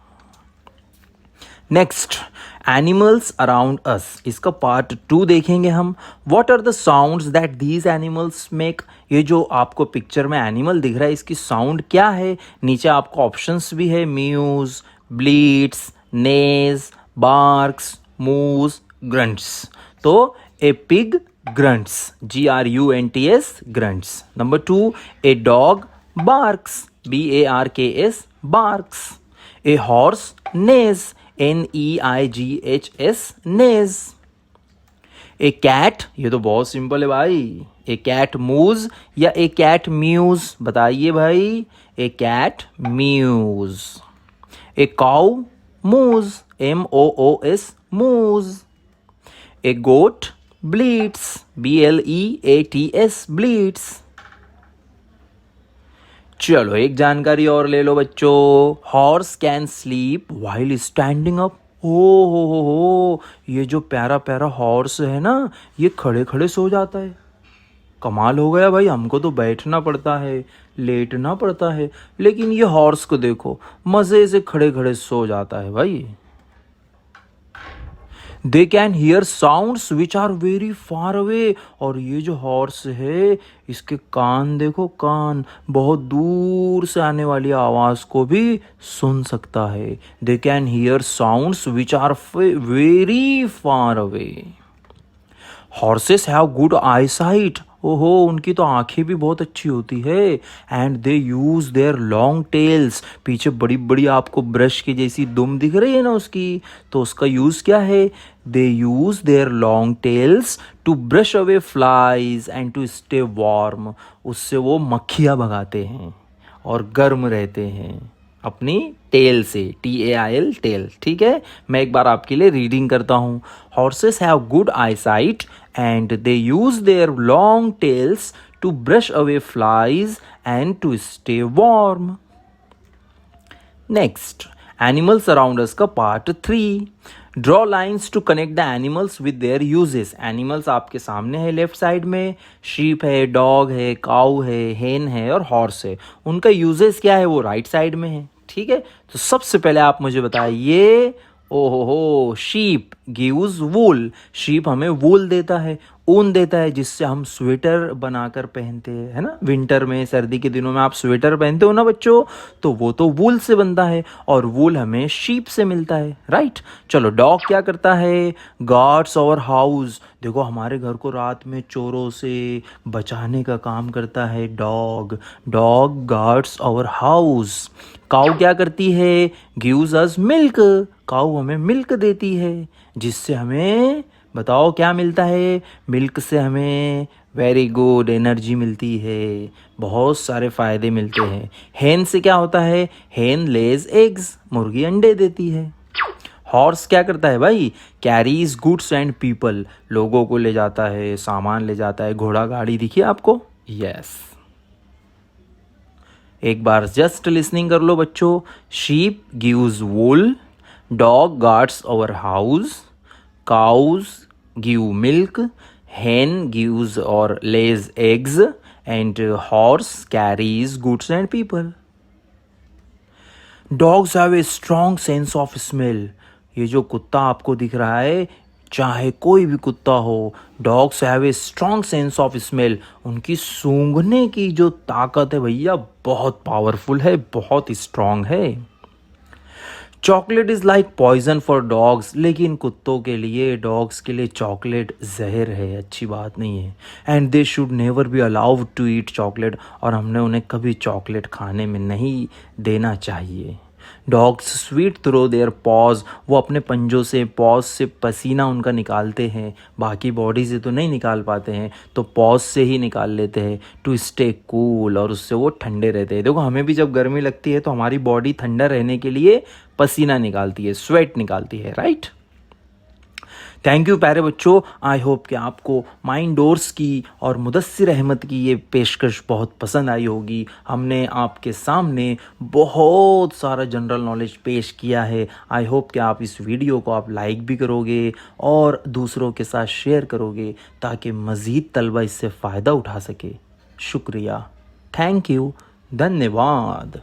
नेक्स्ट, एनिमल्स अराउंड अस, इसका पार्ट 2 देखेंगे हम। What are the sounds that these animals make. ये जो आपको पिक्चर में एनिमल दिख रहा है, इसकी साउंड क्या है। नीचे आपको ऑप्शंस भी है, म्यूज, ब्लीट्स, नेज, बार्क्स, मूज, ग्रंट्स। तो ए pig grunts, GRUNTS, grunts. Number 2, a dog barks, BARKS, barks. A horse neighs, NEIGHS, neighs. A cat, ये तो बहुत सिंपल है भाई। A cat mows या a cat mews, बताइए भाई। A cat mews. A cow mows, MOOS, mows. A goat bleats, BLEATS, bleats. चलो एक जानकारी और ले लो बच्चों। Horse can sleep while standing up. हो, ये जो प्यारा प्यारा हॉर्स है ना, ये खड़े खड़े सो जाता है। कमाल हो गया भाई, हमको तो बैठना पड़ता है, लेटना पड़ता है, लेकिन ये हॉर्स को देखो, मज़े से खड़े खड़े सो जाता है भाई। They can hear sounds which are very far away. और ये जो हॉर्स है, इसके कान देखो, कान बहुत दूर से आने वाली आवाज़ को भी सुन सकता है। They can hear sounds which are very far away. Horses have good eyesight. ओहो, उनकी तो आंखें भी बहुत अच्छी होती है। And they use their long tails. पीछे बड़ी बड़ी आपको ब्रश की जैसी दुम दिख रही है ना उसकी, तो उसका यूज़ क्या है। They use their long tails to brush away flies and to stay warm. उससे वो मक्खियाँ भगाते हैं और गर्म रहते हैं अपनी टेल से, TAIL, टेल। ठीक है, मैं एक बार आपके लिए रीडिंग करता हूँ। Horses have good I site and they use their long tails to brush away flies and to stay warm. Next, animals around us का part 3. Draw lines to connect the animals with their uses. Animals आपके सामने है left side में. Sheep है, dog है, काऊ है, हेन है और हॉर्स है. उनका यूजेस क्या है वो राइट साइड में है. ठीक है, तो सबसे पहले आप मुझे बताइए. ओहो, शीप गिव्स वूल. शीप हमें वूल देता है, ऊन देता है, जिससे हम स्वेटर बनाकर पहनते हैं, है ना. विंटर में, सर्दी के दिनों में आप स्वेटर पहनते हो ना बच्चों, तो वो तो वूल से बनता है और वूल हमें शीप से मिलता है. राइट. चलो, डॉग क्या करता है? Guards our house. देखो, हमारे घर को रात में चोरों से बचाने का काम करता है dog. Dog guards our house. Cow क्या करती है? Gives us milk. काऊ हमें मिल्क देती है, जिससे हमें, बताओ क्या मिलता है? मिल्क से हमें वेरी गुड एनर्जी मिलती है, बहुत सारे फ़ायदे मिलते हैं. हेन से क्या होता है? हेन लेज एग्स. मुर्गी अंडे देती है. हॉर्स क्या करता है भाई? Carries goods and people. लोगों को ले जाता है, सामान ले जाता है. घोड़ा गाड़ी दिखी आपको? यस. एक बार जस्ट लिसनिंग कर लो बच्चों. Sheep gives wool, dog guards our house, cows give milk, hen gives or lays eggs, and horse carries goods and people. Dogs have a strong sense of smell. ये जो कुत्ता आपको दिख रहा है, चाहे कोई भी कुत्ता हो, dogs have a strong sense of smell. उनकी सूंघने की जो ताकत है भैया, बहुत पावरफुल है, बहुत स्ट्रॉन्ग है. Chocolate is like poison for dogs. लेकिन कुत्तों के लिए, डॉग्स के लिए चॉकलेट जहर है, अच्छी बात नहीं है. And they should never be allowed to eat chocolate. और हमने उन्हें कभी चॉकलेट खाने में नहीं देना चाहिए. Dogs sweat through their paws. वो अपने पंजों से, पॉज से पसीना उनका निकालते हैं, बाकी बॉडी से तो नहीं निकाल पाते हैं, तो पॉज से ही निकाल लेते हैं. To stay cool. और उससे वो ठंडे रहते हैं. देखो, हमें भी जब गर्मी लगती है तो हमारी बॉडी ठंडा रहने के लिए पसीना निकालती है, स्वेट निकालती है. राइट. थैंक यू प्यारे बच्चों. आई होप कि आपको माइंड डोर्स की और मुदस्सिर अहमद की ये पेशकश बहुत पसंद आई होगी. हमने आपके सामने बहुत सारा जनरल नॉलेज पेश किया है. आई होप कि आप इस वीडियो को आप लाइक भी करोगे और दूसरों के साथ शेयर करोगे, ताकि मज़ीद तलबा इससे फ़ायदा उठा सके. शुक्रिया. Thank you. धन्यवाद.